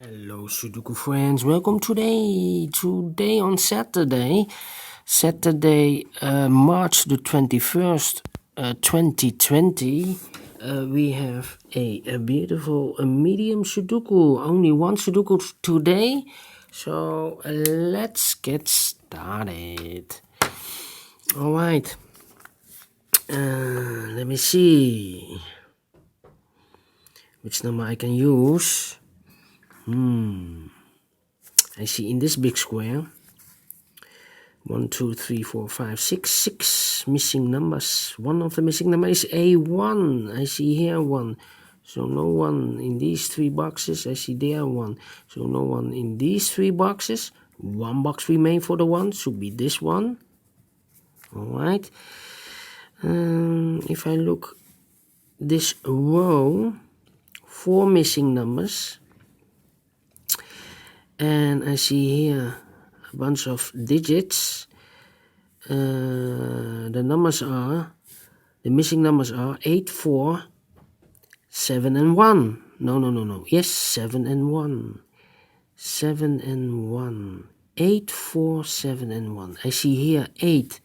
Hello Sudoku friends, welcome today on Saturday, March the 21st, 2020. We have a beautiful medium Sudoku, only one Sudoku today, so let's get started. Alright, let me see which number I can use. I see in this big square 1, 2, 3, 4, 5, 6, 6 missing numbers. One of the missing numbers is A1. I see here 1. So no one in these 3 boxes. I see there 1. So no one in these 3 boxes. 1 box remains for the 1. Should be this one. Alright. If I look this row, 4 missing numbers. And I see here a bunch of digits. The missing numbers are 8, 4, 7 and 1. No. Yes, 7 and 1. 7 and 1. 8, 4, 7 and 1. I see here 8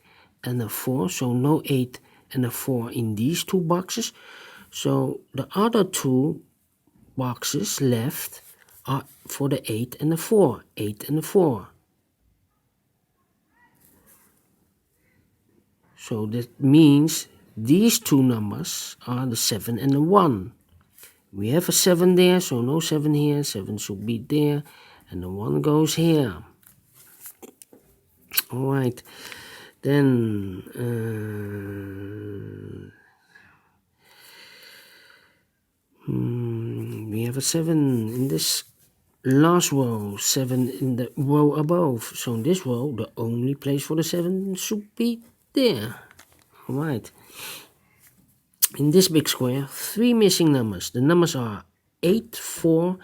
and a 4. So no 8 and a 4 in these 2 boxes. So the other 2 boxes left are for the 8 and the 4. 8 and the 4. So that means these 2 numbers are the 7 and the 1. We have a 7 there, so no 7 here. 7 should be there. And the 1 goes here. Alright. Then we have a 7 in this last row, 7 in the row above. So in this row, the only place for the 7 should be there. Alright. In this big square, 3 missing numbers. The numbers are 8, 4,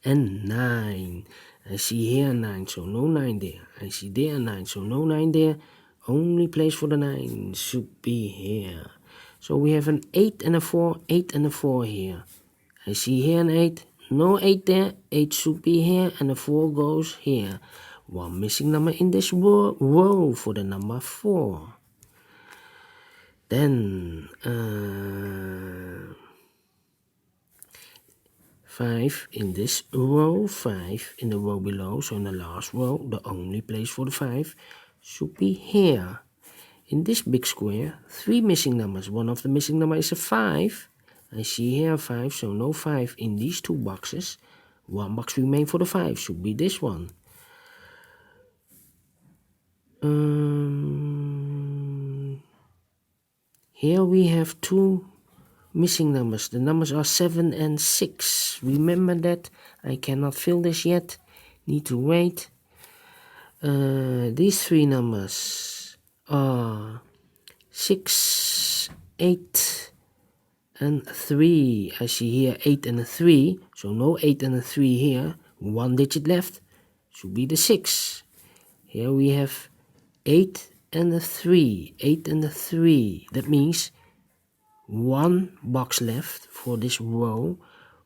and 9. I see here 9, so no 9 there. I see there 9, so no 9 there. Only place for the 9 should be here. So we have an 8 and a 4, 8 and a 4 here. I see here an 8. No 8 there. 8 should be here and the 4 goes here. 1 missing number in this row for the number 4. Then 5 in this row, 5 in the row below. So in the last row, the only place for the 5 should be here. In this big square, 3 missing numbers. One of the missing numbers is a 5. I see here 5, so no 5 in these 2 boxes. 1 box remains for the 5, should be this one. Here we have 2 missing numbers. The numbers are 7 and 6. Remember that. I cannot fill this yet. Need to wait. These 3 numbers are 6, 8, and 3. I see here 8 and a 3. So no 8 and a 3 here. 1 digit left. Should be the 6. Here we have 8 and a 3. 8 and a 3. That means 1 box left for this row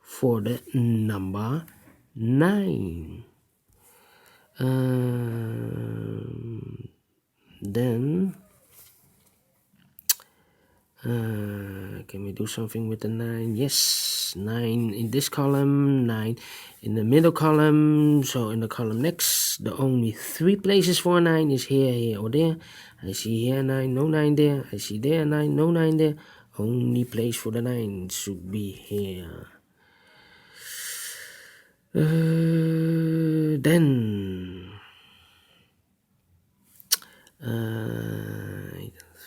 for the number 9. Then can we do something with the 9? Yes, 9 in this column, 9 in the middle column. So in the column next, the only 3 places for 9 is here, or there. I see here 9, no 9 there. I see there 9, no 9 there. Only place for the 9 should be here. Then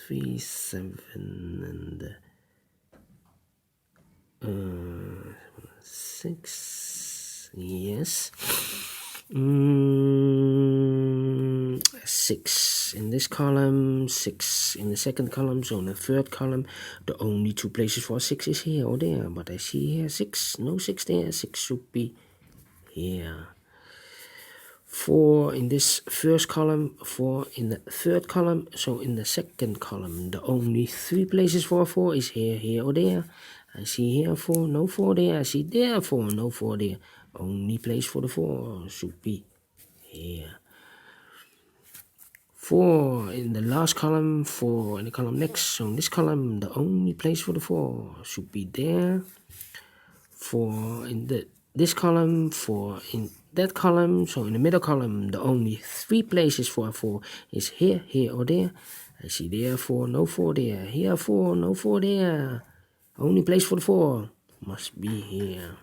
3, 7, and 6. Yes. 6 in this column, 6 in the second column. So in the third column, the only 2 places for 6 is here or there. But I see here 6, no 6 there. 6 should be here. 4 in this first column, 4 in the third column. So in the second column, the only 3 places for 4 is here, or there. I see here 4, no 4 there. I see there 4, no 4 there. only place for the 4 should be here. 4 in the last column, 4 in the column next. So in this column, the only place for the 4 should be there. 4 in this column, 4 in that column. So in the middle column, the only 3 places for a 4 is here, here, or there. I see there 4, no 4 there. Here 4, no 4 there. Only place for the 4 must be here.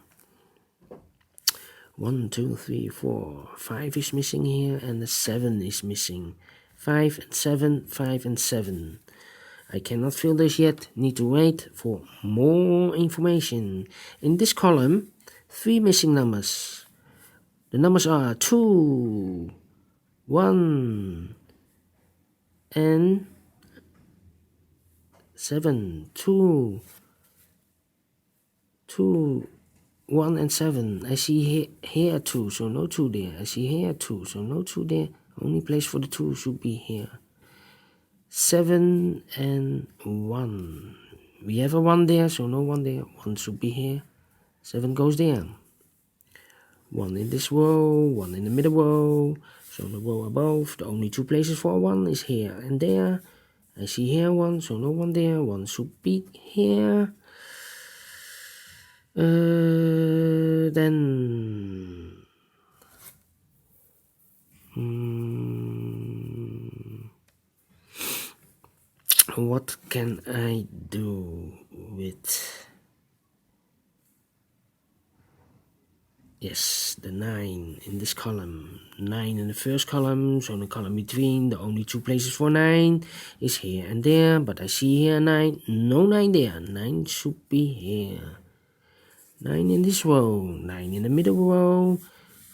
1, 2, 3, 4. 5 is missing here, and the 7 is missing. 5 and 7, 5 and 7. I cannot fill this yet, need to wait for more information. In this column, 3 missing numbers. The numbers are 2, 1, and 7. 2, 1 and 7. I see here 2, so no 2 there. I see here 2, so no 2 there. Only place for the 2 should be here. 7 and 1. We have a 1 there, so no 1 there. 1 should be here. 7 goes there. 1 in this row, 1 in the middle row. So the row above, the only 2 places for a 1 is here and there. I see here 1, so no 1 there. 1 should be here. Then what can I do with, yes, the 9 in this column. 9 in the first column, so in the column between, the only 2 places for 9 is here and there, but I see here 9, no 9 there. 9 should be here. 9 in this row, 9 in the middle row,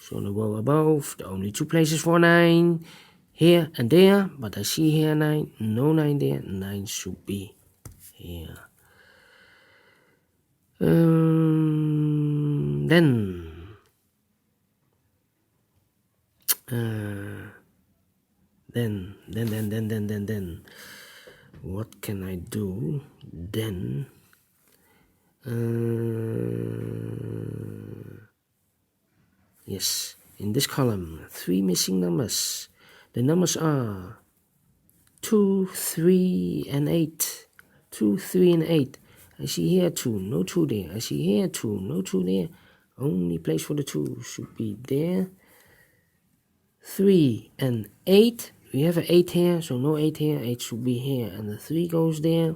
so in the row above, the only 2 places for 9, here and there, but I see here 9, no 9 there. 9 should be here. Then what can I do then? Yes, in this column, 3 missing numbers. The numbers are 2, 3, and 8. 2, 3, and 8. I see here 2, no 2 there. I see here 2, no 2 there. Only place for the 2 should be there. 3 and 8. We have an 8 here, so no 8 here. 8 should be here, and the 3 goes there.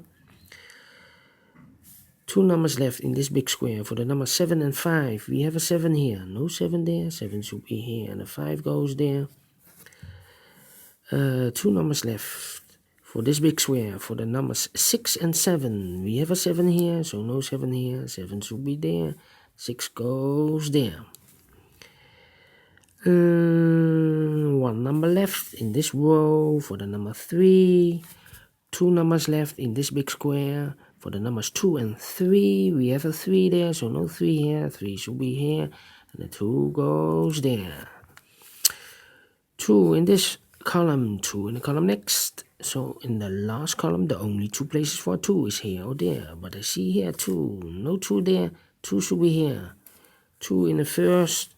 2 numbers left in this big square. For the numbers 7 and 5, we have a 7 here. No 7 there. 7 should be here, and the 5 goes there. 2 numbers left for this big square. For the numbers 6 and 7, we have a 7 here, so no 7 here. 7 should be there. 6 goes there. 1 number left in this row for the number 3. 2 numbers left in this big square. For the numbers 2 and 3, we have a 3 there, so no 3 here. 3 should be here, and the 2 goes there. 2 in this column, 2 in the column next. So in the last column, the only 2 places for 2 is here or there. But I see here 2, no 2 there. 2 should be here. 2 in the first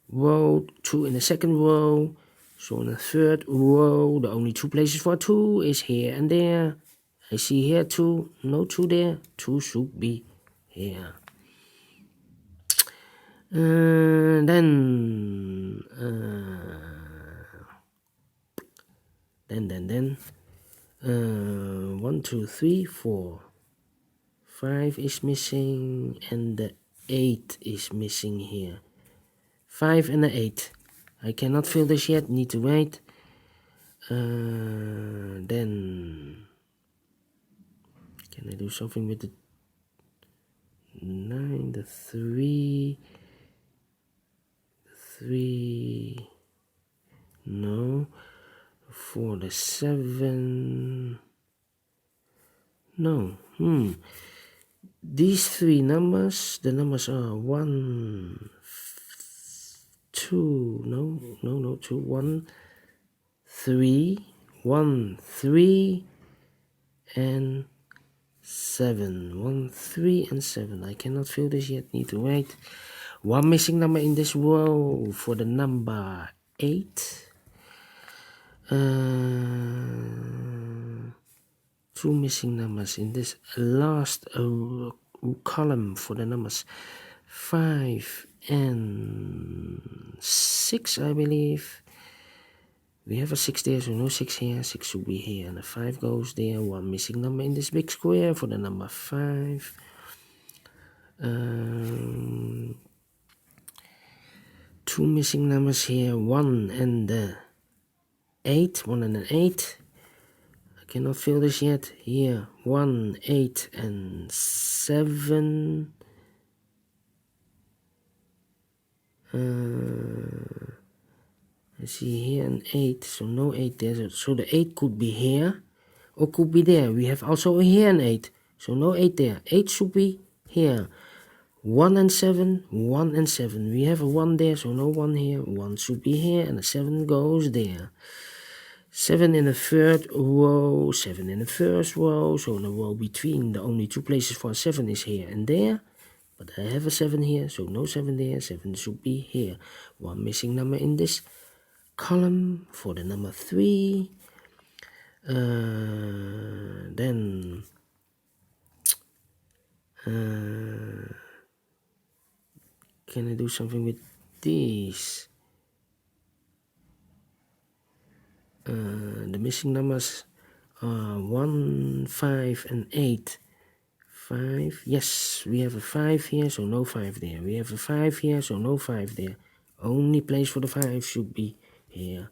row, 2 in the second row. So in the third row, the only 2 places for 2 is here and there. I see here 2, no 2 there. 2 should be here. Then 1, 2, 3, 4. 5 is missing, and the 8 is missing here. 5 and the 8. I cannot fill this yet, need to wait. Then can I do something with the 9, the 3, no. 4, the 7, no. These 3 numbers, the numbers are 1, 2, no, 2, 1, 3, 1, 3, and 7. 1, 3, and 7. I cannot fill this yet, need to wait. One missing number in this row for the number 8. Two missing numbers in this last column for the numbers 5 and 6, I believe. We have a 6 there, so no 6 here. 6 should be here, and a 5 goes there. One missing number in this big square for the number 5. Two missing numbers here, 1 and 8. 1 and an 8. I cannot fill this yet. Here, 1, 8, and 7. I see here an 8, so no 8 there. So the 8 could be here or could be there. We have also here an 8, so no 8 there. 8 should be here. 1 and 7, 1 and 7. We have a 1 there, so no 1 here. 1 should be here, and a 7 goes there. 7 in the third row, 7 in the first row. So in the row between, the only two places for a 7 is here and there. But I have a 7 here, so no 7 there. 7 should be here. One missing number in this column for the number 3. Then can I do something with these? The missing numbers are 1, 5, and 8. 5, yes, we have a 5 here, so no 5 there. We have a 5 here, so no 5 there. Only place for the 5 should be here.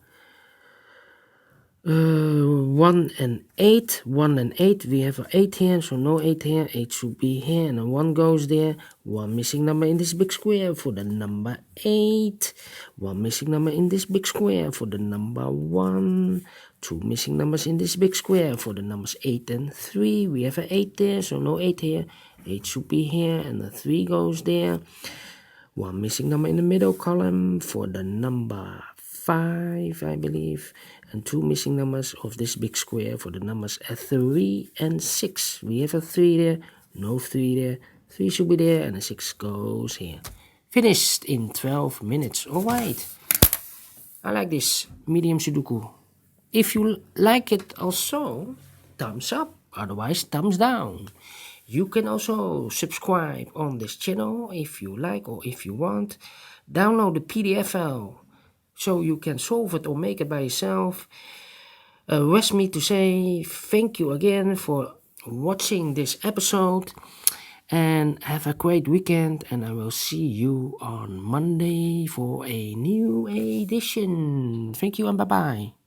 1 and 8, 1 and 8, we have an 8 here, so no 8 here. 8 should be here, and a 1 goes there. One missing number in this big square for the number 8. One missing number in this big square for the number 1. Two missing numbers in this big square for the numbers 8 and 3. We have an 8 there, so no 8 here. 8 should be here, and the 3 goes there. One missing number in the middle column for the number 5, I believe. And two missing numbers of this big square for the numbers 3 and 6. We have a 3 there, no 3 there. 3 should be there, and a 6 goes here. Finished in 12 minutes. Alright. I like this medium Sudoku. If you like it also, thumbs up. Otherwise, thumbs down. You can also subscribe on this channel if you like or if you want. Download the PDF file so you can solve it or make it by yourself. Rest me to say thank you again for watching this episode. And have a great weekend, and I will see you on Monday for a new edition. Thank you and bye-bye.